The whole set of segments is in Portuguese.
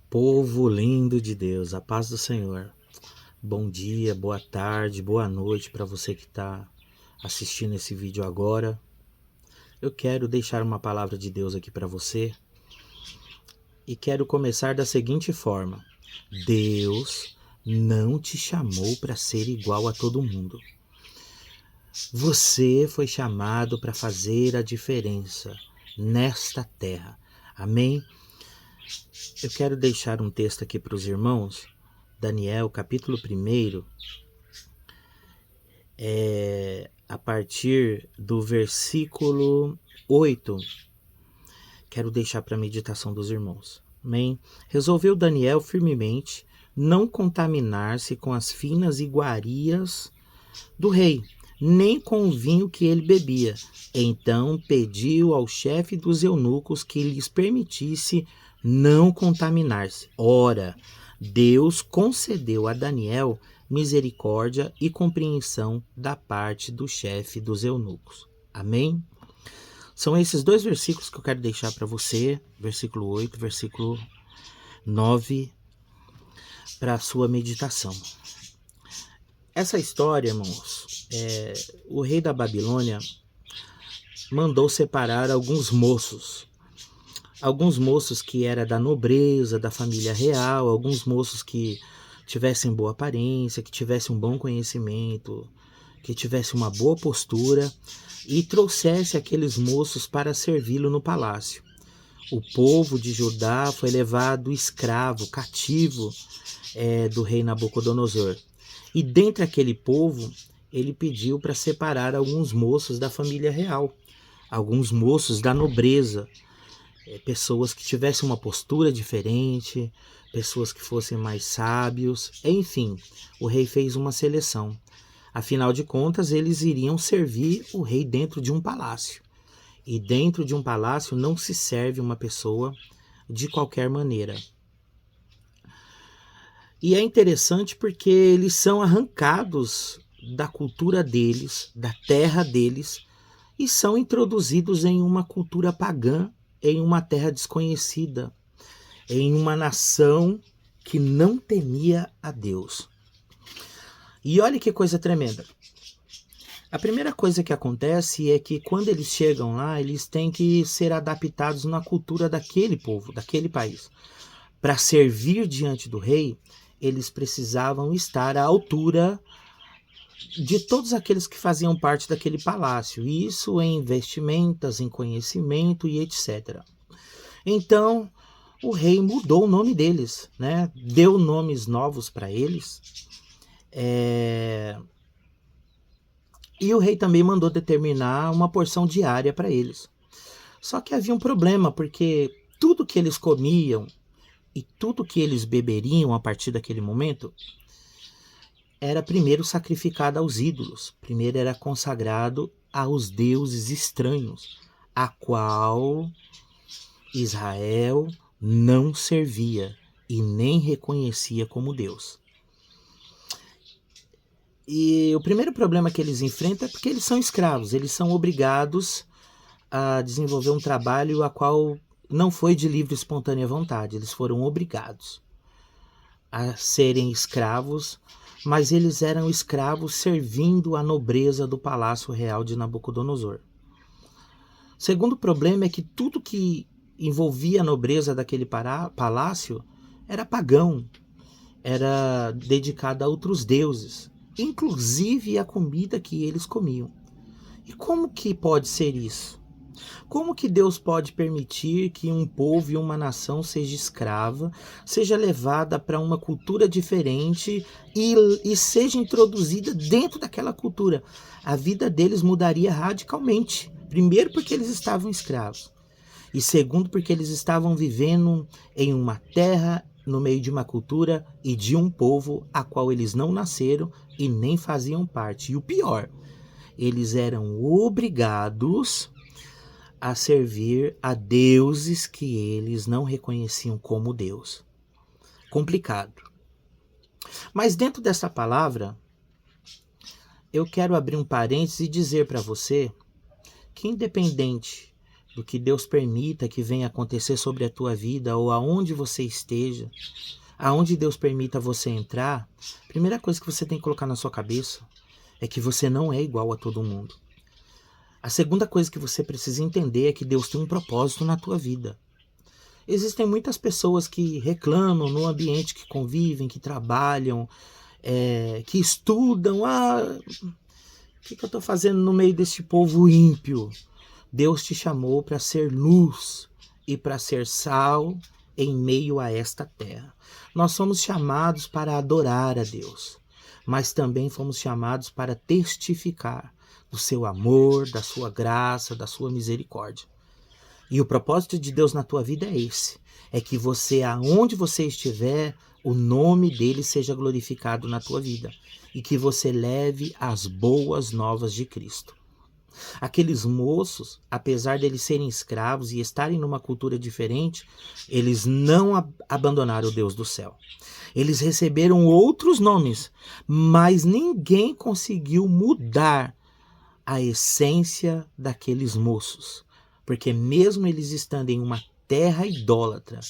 Povo lindo de Deus, a paz do Senhor. Bom dia, boa tarde, boa noite para você que está assistindo esse vídeo agora. Eu quero deixar uma palavra de Deus aqui para você e quero começar da seguinte forma: Deus não te chamou para ser igual a todo mundo. Você foi chamado para fazer a diferença nesta terra. Amém? Eu quero deixar um texto aqui para os irmãos. Daniel, capítulo 1, a partir do versículo 8. Quero deixar para a meditação dos irmãos. Amém? Resolveu Daniel firmemente não contaminar-se com as finas iguarias do rei, nem com o vinho que ele bebia. Então pediu ao chefe dos eunucos que lhes permitisse não contaminar-se. Ora, Deus concedeu a Daniel misericórdia e compreensão da parte do chefe dos eunucos. Amém? São esses dois versículos que eu quero deixar para você, versículo 8, versículo 9, para a sua meditação. Essa história, irmãos, o rei da Babilônia mandou separar alguns moços que eram da nobreza, da família real, alguns moços que tivessem boa aparência, que tivessem um bom conhecimento, que tivessem uma boa postura, e trouxesse aqueles moços para servi-lo no palácio. O povo de Judá foi levado escravo, cativo do rei Nabucodonosor. E dentre aquele povo, ele pediu para separar alguns moços da família real, alguns moços da nobreza, pessoas que tivessem uma postura diferente, pessoas que fossem mais sábios, enfim, o rei fez uma seleção. Afinal de contas, eles iriam servir o rei dentro de um palácio. E dentro de um palácio não se serve uma pessoa de qualquer maneira. E é interessante porque eles são arrancados da cultura deles, da terra deles, e são introduzidos em uma cultura pagã, em uma terra desconhecida, em uma nação que não temia a Deus. E olha que coisa tremenda. A primeira coisa que acontece é que quando eles chegam lá, eles têm que ser adaptados na cultura daquele povo, daquele país. Para servir diante do rei, eles precisavam estar à altura de todos aqueles que faziam parte daquele palácio. Isso em vestimentas, em conhecimento e etc. Então, o rei mudou o nome deles, né? Deu nomes novos para eles. E o rei também mandou determinar uma porção diária para eles. Só que havia um problema, porque tudo que eles comiam e tudo que eles beberiam a partir daquele momento era primeiro sacrificado aos ídolos. Primeiro era consagrado aos deuses estranhos, a qual Israel não servia e nem reconhecia como Deus. E o primeiro problema que eles enfrentam é porque eles são escravos, eles são obrigados a desenvolver um trabalho a qual não foi de livre e espontânea vontade, eles foram obrigados a serem escravos, mas eles eram escravos servindo a nobreza do palácio real de Nabucodonosor. O segundo problema é que tudo que envolvia a nobreza daquele palácio era pagão, era dedicado a outros deuses, inclusive a comida que eles comiam. E como que pode ser isso? Como que Deus pode permitir que um povo e uma nação seja escrava, seja levada para uma cultura diferente e seja introduzida dentro daquela cultura? A vida deles mudaria radicalmente. Primeiro porque eles estavam escravos. E segundo porque eles estavam vivendo em uma terra, no meio de uma cultura e de um povo a qual eles não nasceram e nem faziam parte. E o pior, eles eram obrigados a servir a deuses que eles não reconheciam como Deus. Complicado. Mas dentro dessa palavra, eu quero abrir um parênteses e dizer para você que independente do que Deus permita que venha acontecer sobre a tua vida ou aonde você esteja, aonde Deus permita você entrar, a primeira coisa que você tem que colocar na sua cabeça é que você não é igual a todo mundo. A segunda coisa que você precisa entender é que Deus tem um propósito na tua vida. Existem muitas pessoas que reclamam no ambiente que convivem, que trabalham, que estudam. O que eu estou fazendo no meio desse povo ímpio? Deus te chamou para ser luz e para ser sal em meio a esta terra. Nós somos chamados para adorar a Deus, mas também fomos chamados para testificar do seu amor, da sua graça, da sua misericórdia. E o propósito de Deus na tua vida é esse, é que você, aonde você estiver, o nome dele seja glorificado na tua vida e que você leve as boas novas de Cristo. Aqueles moços, apesar de eles serem escravos e estarem numa cultura diferente, eles não abandonaram o Deus do céu. Eles receberam outros nomes, mas ninguém conseguiu mudar a essência daqueles moços. Porque mesmo eles estando em uma terra idólatra,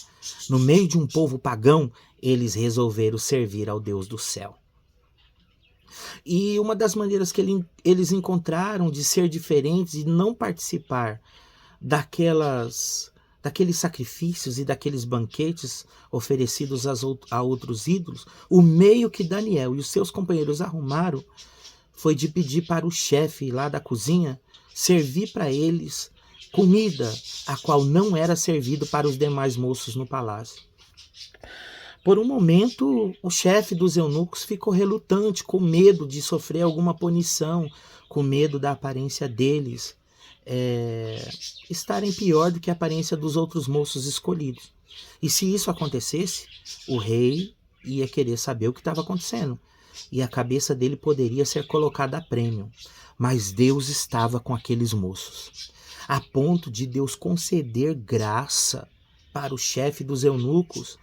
no meio de um povo pagão, eles resolveram servir ao Deus do céu. E uma das maneiras que eles encontraram de ser diferentes e não participar daqueles sacrifícios e daqueles banquetes oferecidos a outros ídolos, o meio que Daniel e os seus companheiros arrumaram foi de pedir para o chefe lá da cozinha servir para eles comida, a qual não era servido para os demais moços no palácio. Por um momento, o chefe dos eunucos ficou relutante, com medo de sofrer alguma punição, com medo da aparência deles estarem pior do que a aparência dos outros moços escolhidos. E se isso acontecesse, o rei ia querer saber o que estava acontecendo, e a cabeça dele poderia ser colocada a prêmio. Mas Deus estava com aqueles moços, a ponto de Deus conceder graça para o chefe dos eunucos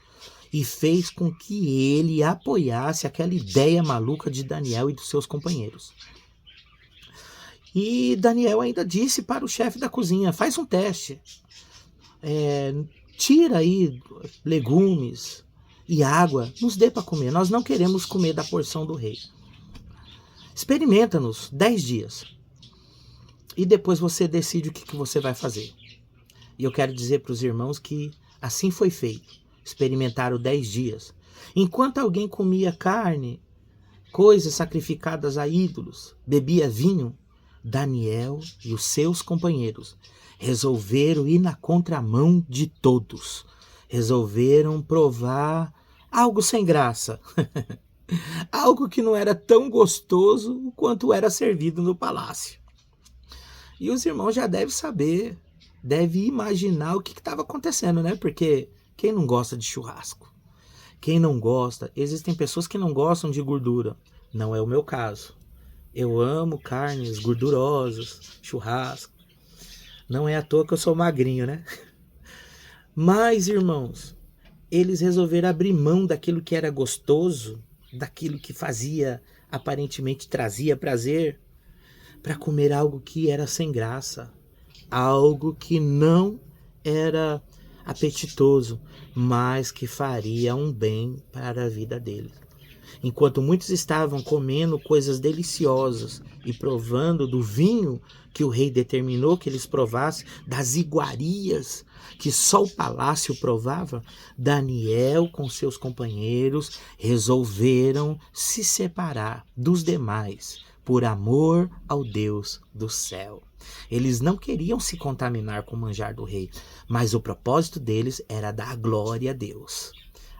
e fez com que ele apoiasse aquela ideia maluca de Daniel e dos seus companheiros. E Daniel ainda disse para o chefe da cozinha: faz um teste, tira aí legumes e água, nos dê para comer, nós não queremos comer da porção do rei. Experimenta-nos 10 dias e depois você decide o que você vai fazer. E eu quero dizer para os irmãos que assim foi feito. Experimentaram 10 dias. Enquanto alguém comia carne, coisas sacrificadas a ídolos, bebia vinho, Daniel e os seus companheiros resolveram ir na contramão de todos. Resolveram provar algo sem graça. Algo que não era tão gostoso quanto era servido no palácio. E os irmãos já devem saber, devem imaginar o que estava acontecendo, né? Porque quem não gosta de churrasco? Quem não gosta? Existem pessoas que não gostam de gordura. Não é o meu caso. Eu amo carnes gordurosas, churrasco. Não é à toa que eu sou magrinho, né? Mas, irmãos, eles resolveram abrir mão daquilo que era gostoso, daquilo que aparentemente trazia prazer, para comer algo que era sem graça, algo que não era apetitoso, mas que faria um bem para a vida deles. Enquanto muitos estavam comendo coisas deliciosas e provando do vinho que o rei determinou que eles provassem, das iguarias que só o palácio provava, Daniel com seus companheiros resolveram se separar dos demais por amor ao Deus do céu. Eles não queriam se contaminar com o manjar do rei, mas o propósito deles era dar glória a Deus.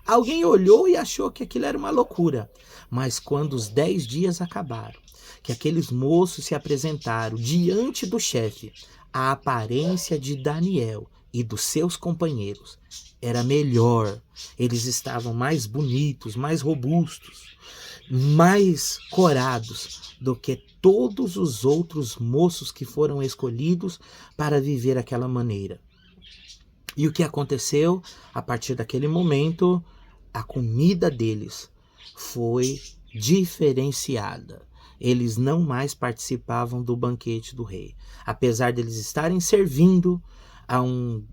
Alguém olhou e achou que aquilo era uma loucura, mas quando os 10 dias acabaram, que aqueles moços se apresentaram diante do chefe, a aparência de Daniel e dos seus companheiros era melhor. Eles estavam mais bonitos, mais robustos, mais corados do que todos os outros moços que foram escolhidos para viver aquela maneira. E o que aconteceu? A partir daquele momento, a comida deles foi diferenciada. Eles não mais participavam do banquete do rei. Apesar deles estarem servindo, a um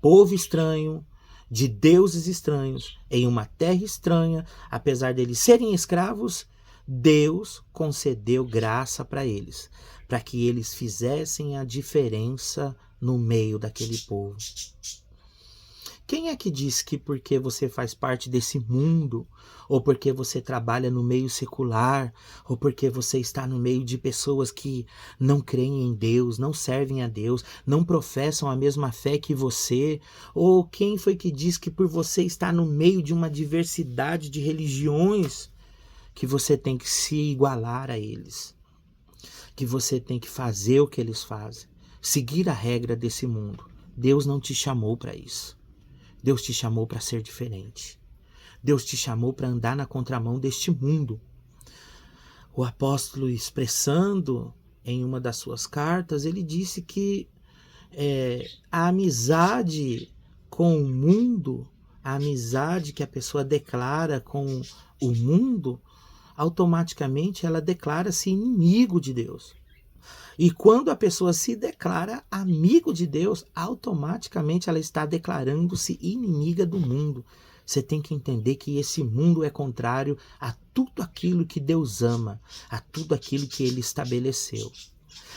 povo estranho, de deuses estranhos, em uma terra estranha, apesar deles serem escravos, Deus concedeu graça para eles, para que eles fizessem a diferença no meio daquele povo. Quem é que diz que porque você faz parte desse mundo, ou porque você trabalha no meio secular, ou porque você está no meio de pessoas que não creem em Deus, não servem a Deus, não professam a mesma fé que você, ou quem foi que diz que por você estar no meio de uma diversidade de religiões, que você tem que se igualar a eles, que você tem que fazer o que eles fazem, seguir a regra desse mundo? Deus não te chamou para isso. Deus te chamou para ser diferente. Deus te chamou para andar na contramão deste mundo. O apóstolo, expressando em uma das suas cartas, ele disse que a amizade com o mundo, a amizade que a pessoa declara com o mundo, automaticamente ela declara-se inimigo de Deus. E quando a pessoa se declara amigo de Deus, automaticamente ela está declarando-se inimiga do mundo. Você tem que entender que esse mundo é contrário a tudo aquilo que Deus ama, a tudo aquilo que Ele estabeleceu.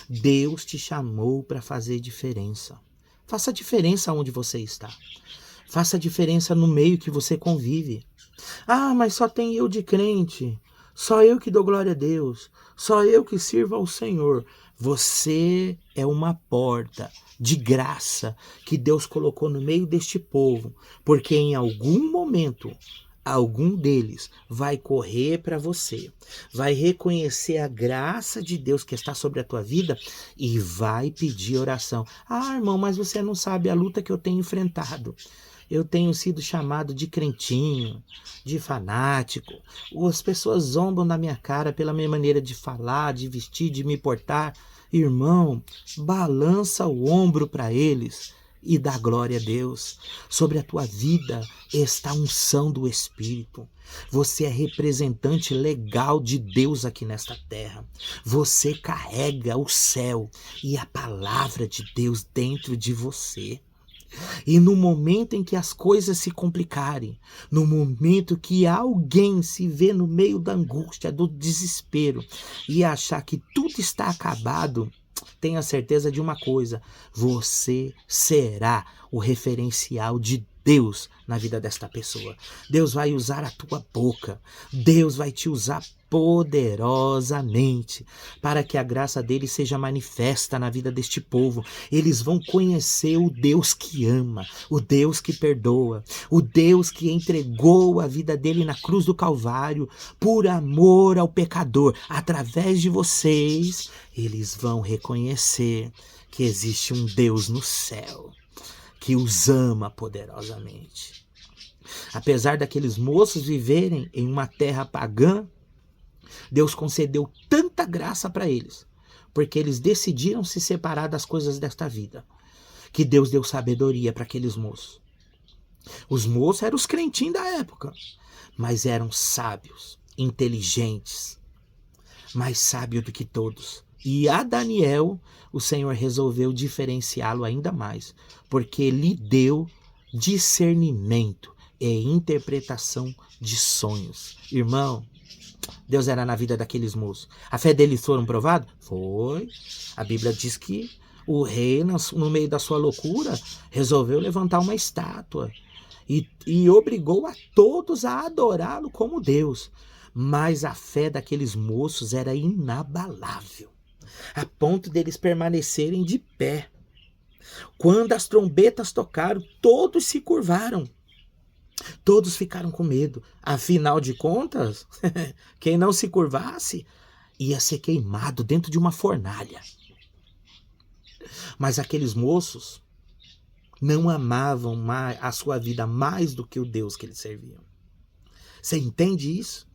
Deus te chamou para fazer diferença. Faça diferença onde você está. Faça diferença no meio que você convive. Ah, mas só tem eu de crente. Só eu que dou glória a Deus. Só eu que sirvo ao Senhor. Você é uma porta de graça que Deus colocou no meio deste povo, porque em algum momento, algum deles vai correr para você, vai reconhecer a graça de Deus que está sobre a tua vida e vai pedir oração. Ah, irmão, mas você não sabe a luta que eu tenho enfrentado. Eu tenho sido chamado de crentinho, de fanático. As pessoas zombam na minha cara pela minha maneira de falar, de vestir, de me portar. Irmão, balança o ombro para eles e dá glória a Deus. Sobre a tua vida está a unção do Espírito. Você é representante legal de Deus aqui nesta terra. Você carrega o céu e a palavra de Deus dentro de você. E no momento em que as coisas se complicarem, no momento que alguém se vê no meio da angústia, do desespero e achar que tudo está acabado, tenha certeza de uma coisa: você será o referencial de Deus na vida desta pessoa. Deus vai usar a tua boca. Deus vai te usar poderosamente para que a graça dele seja manifesta na vida deste povo. Eles vão conhecer o Deus que ama, o Deus que perdoa, o Deus que entregou a vida dele na cruz do Calvário por amor ao pecador. Através de vocês, eles vão reconhecer que existe um Deus no céu que os ama poderosamente. Apesar daqueles moços viverem em uma terra pagã, Deus concedeu tanta graça para eles, porque eles decidiram se separar das coisas desta vida, que Deus deu sabedoria para aqueles moços. Os moços eram os crentinhos da época, mas eram sábios, inteligentes, mais sábios do que todos. E a Daniel, o Senhor resolveu diferenciá-lo ainda mais, porque lhe deu discernimento e interpretação de sonhos. Irmão, Deus era na vida daqueles moços. A fé deles foram provados? Foi. A Bíblia diz que o rei, no meio da sua loucura, resolveu levantar uma estátua e obrigou a todos a adorá-lo como Deus. Mas a fé daqueles moços era inabalável, a ponto deles permanecerem de pé. Quando as trombetas tocaram, todos se curvaram. Todos ficaram com medo. Afinal de contas, quem não se curvasse ia ser queimado dentro de uma fornalha. Mas aqueles moços não amavam a sua vida mais do que o Deus que eles serviam. Você entende isso?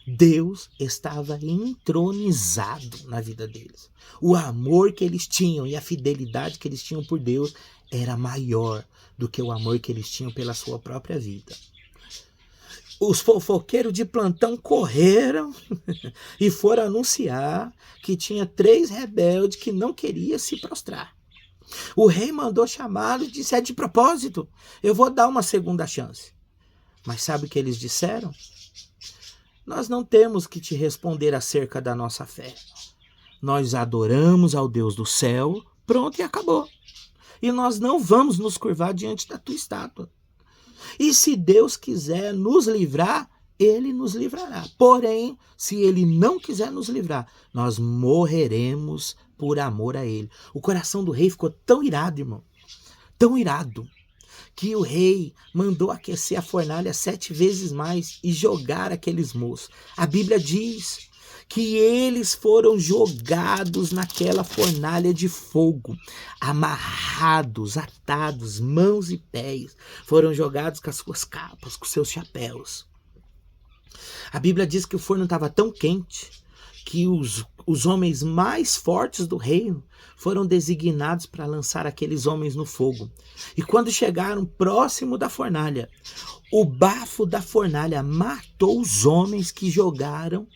Deus estava entronizado na vida deles. O amor que eles tinham e a fidelidade que eles tinham por Deus era maior do que o amor que eles tinham pela sua própria vida. Os fofoqueiros de plantão correram e foram anunciar que tinha 3 rebeldes que não queriam se prostrar. O rei mandou chamá-lo e disse: é de propósito, eu vou dar uma segunda chance. Mas sabe o que eles disseram? Nós não temos que te responder acerca da nossa fé. Nós adoramos ao Deus do céu, pronto e acabou. E nós não vamos nos curvar diante da tua estátua. E se Deus quiser nos livrar, ele nos livrará. Porém, se ele não quiser nos livrar, nós morreremos por amor a ele. O coração do rei ficou tão irado, irmão, tão irado, que o rei mandou aquecer a fornalha 7 vezes mais e jogar aqueles moços. A Bíblia diz que eles foram jogados naquela fornalha de fogo, amarrados, atados, mãos e pés, foram jogados com as suas capas, com seus chapéus. A Bíblia diz que o forno estava tão quente que os homens mais fortes do reino foram designados para lançar aqueles homens no fogo. E quando chegaram próximo da fornalha, o bafo da fornalha matou os homens que jogaram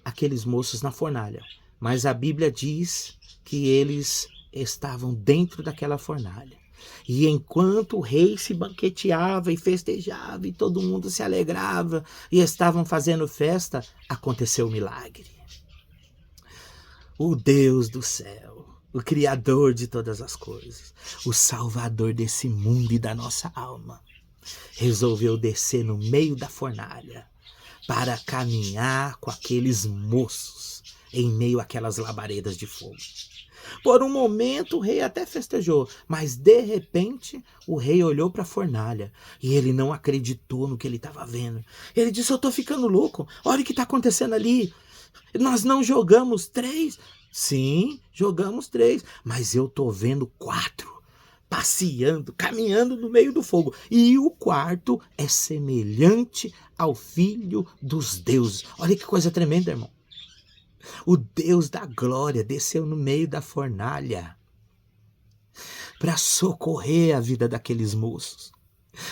aqueles moços na fornalha. Mas a Bíblia diz que eles estavam dentro daquela fornalha. E enquanto o rei se banqueteava e festejava e todo mundo se alegrava e estavam fazendo festa, aconteceu o milagre. O Deus do céu, o Criador de todas as coisas, o Salvador desse mundo e da nossa alma, resolveu descer no meio da fornalha para caminhar com aqueles moços em meio àquelas labaredas de fogo. Por um momento o rei até festejou, mas de repente o rei olhou para a fornalha e ele não acreditou no que ele estava vendo. Ele disse: eu estou ficando louco, olha o que está acontecendo ali. Nós não jogamos 3? Sim, jogamos 3, mas eu estou vendo 4. Passeando, caminhando no meio do fogo. E o quarto é semelhante ao Filho dos deuses. Olha que coisa tremenda, irmão. O Deus da glória desceu no meio da fornalha para socorrer a vida daqueles moços.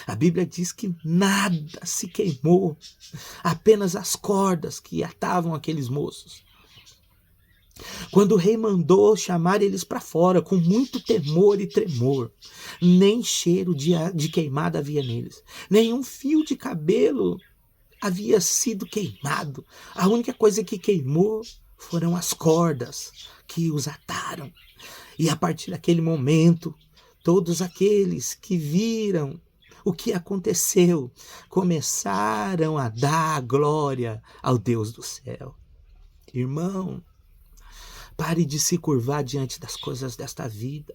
A Bíblia diz que nada se queimou, apenas as cordas que atavam aqueles moços. Quando o rei mandou chamar eles para fora, com muito temor e tremor, nem cheiro de queimada havia neles, nenhum fio de cabelo havia sido queimado. A única coisa que queimou foram as cordas que os ataram. E a partir daquele momento, todos aqueles que viram o que aconteceu começaram a dar glória ao Deus do céu. Irmão, pare de se curvar diante das coisas desta vida.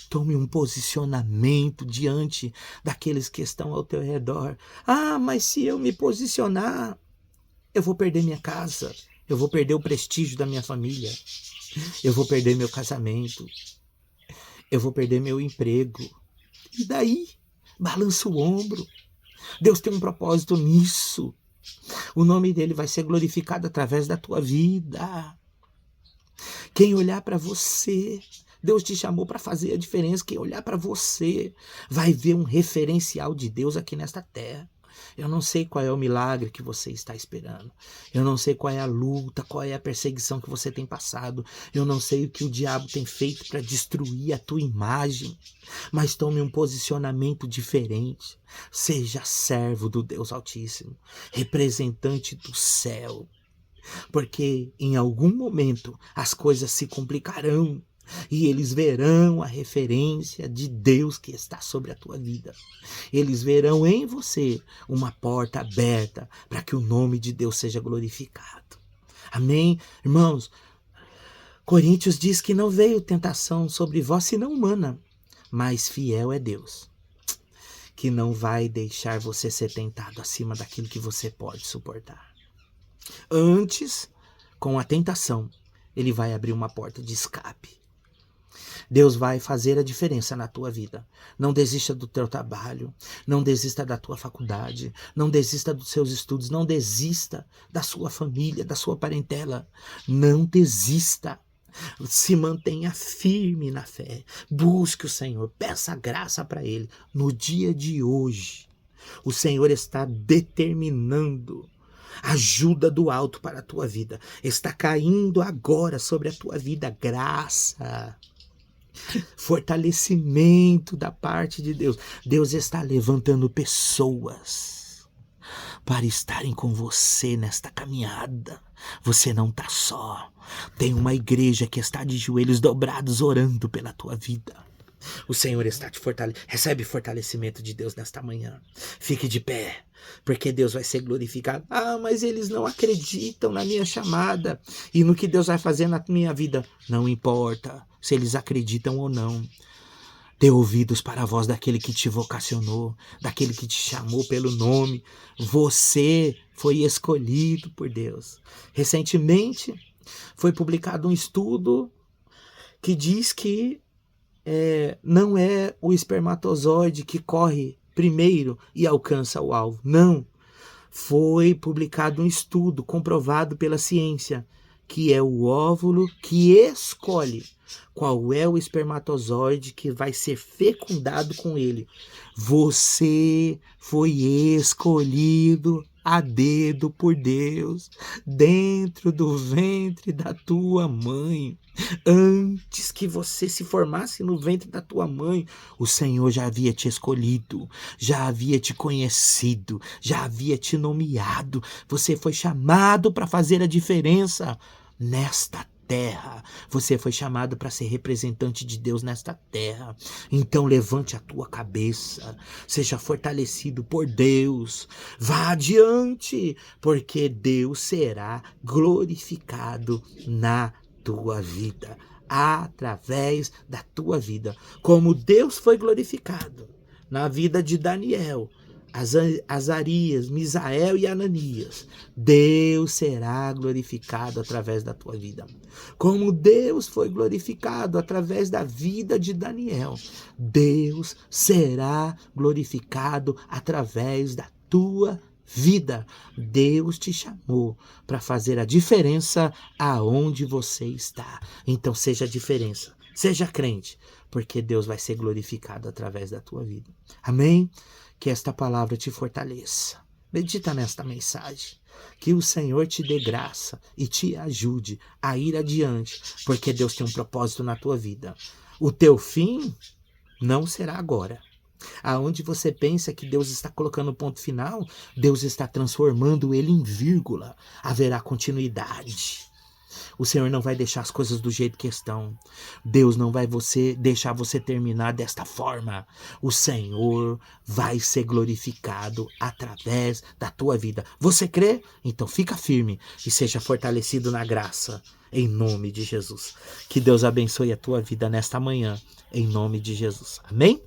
Tome um posicionamento diante daqueles que estão ao teu redor. Ah, mas se eu me posicionar, eu vou perder minha casa, eu vou perder o prestígio da minha família, eu vou perder meu casamento, eu vou perder meu emprego. E daí? Balança o ombro. Deus tem um propósito nisso. O nome dele vai ser glorificado através da tua vida. Quem olhar para você, Deus te chamou para fazer a diferença. Quem olhar para você vai ver um referencial de Deus aqui nesta terra. Eu não sei qual é o milagre que você está esperando. Eu não sei qual é a luta, qual é a perseguição que você tem passado. Eu não sei o que o diabo tem feito para destruir a tua imagem. Mas tome um posicionamento diferente. Seja servo do Deus Altíssimo, representante do céu. Porque em algum momento as coisas se complicarão e eles verão a referência de Deus que está sobre a tua vida. Eles verão em você uma porta aberta para que o nome de Deus seja glorificado. Amém? Irmãos, Coríntios diz que não veio tentação sobre vós senão humana, mas fiel é Deus, que não vai deixar você ser tentado acima daquilo que você pode suportar. Antes, com a tentação, ele vai abrir uma porta de escape. Deus vai fazer a diferença na tua vida. Não desista do teu trabalho, não desista da tua faculdade, não desista dos seus estudos, não desista da sua família, da sua parentela. Não desista. Se mantenha firme na fé. Busque o Senhor, peça graça para Ele. No dia de hoje, o Senhor está determinando ajuda do alto para a tua vida. Está caindo agora sobre a tua vida graça. Fortalecimento da parte de Deus. Deus está levantando pessoas para estarem com você nesta caminhada. Você não está só. Tem uma igreja que está de joelhos dobrados orando pela tua vida. O Senhor está te fortalecendo. Recebe fortalecimento de Deus nesta manhã. Fique de pé, porque Deus vai ser glorificado. Ah, mas eles não acreditam na minha chamada e no que Deus vai fazer na minha vida. Não importa se eles acreditam ou não. Dê ouvidos para a voz daquele que te vocacionou, daquele que te chamou pelo nome. Você foi escolhido por Deus. Recentemente foi publicado um estudo que diz que não é o espermatozoide que corre primeiro e alcança o alvo. Não. Foi publicado um estudo comprovado pela ciência que é o óvulo que escolhe qual é o espermatozoide que vai ser fecundado com ele. Você foi escolhido a dedo por Deus dentro do ventre da tua mãe. Antes que você se formasse no ventre da tua mãe, o Senhor já havia te escolhido, já havia te conhecido, já havia te nomeado. Você foi chamado para fazer a diferença nesta terra. Você foi chamado para ser representante de Deus nesta terra. Então levante a tua cabeça, seja fortalecido por Deus, vá adiante, porque Deus será glorificado na tua vida, através da tua vida, como Deus foi glorificado na vida de Daniel, Azarias, Misael e Ananias. Deus será glorificado através da tua vida. Como Deus foi glorificado através da vida de Daniel, Deus será glorificado através da tua vida. Deus te chamou para fazer a diferença aonde você está. Então seja a diferença, seja crente, porque Deus vai ser glorificado através da tua vida. Amém? Que esta palavra te fortaleça. Medita nesta mensagem. Que o Senhor te dê graça e te ajude a ir adiante, porque Deus tem um propósito na tua vida. O teu fim não será agora. Aonde você pensa que Deus está colocando ponto final, Deus está transformando ele em vírgula. Haverá continuidade. O Senhor não vai deixar as coisas do jeito que estão. Deus não vai deixar você terminar desta forma. O Senhor vai ser glorificado através da tua vida. Você crê? Então fica firme e seja fortalecido na graça. Em nome de Jesus. Que Deus abençoe a tua vida nesta manhã. Em nome de Jesus. Amém?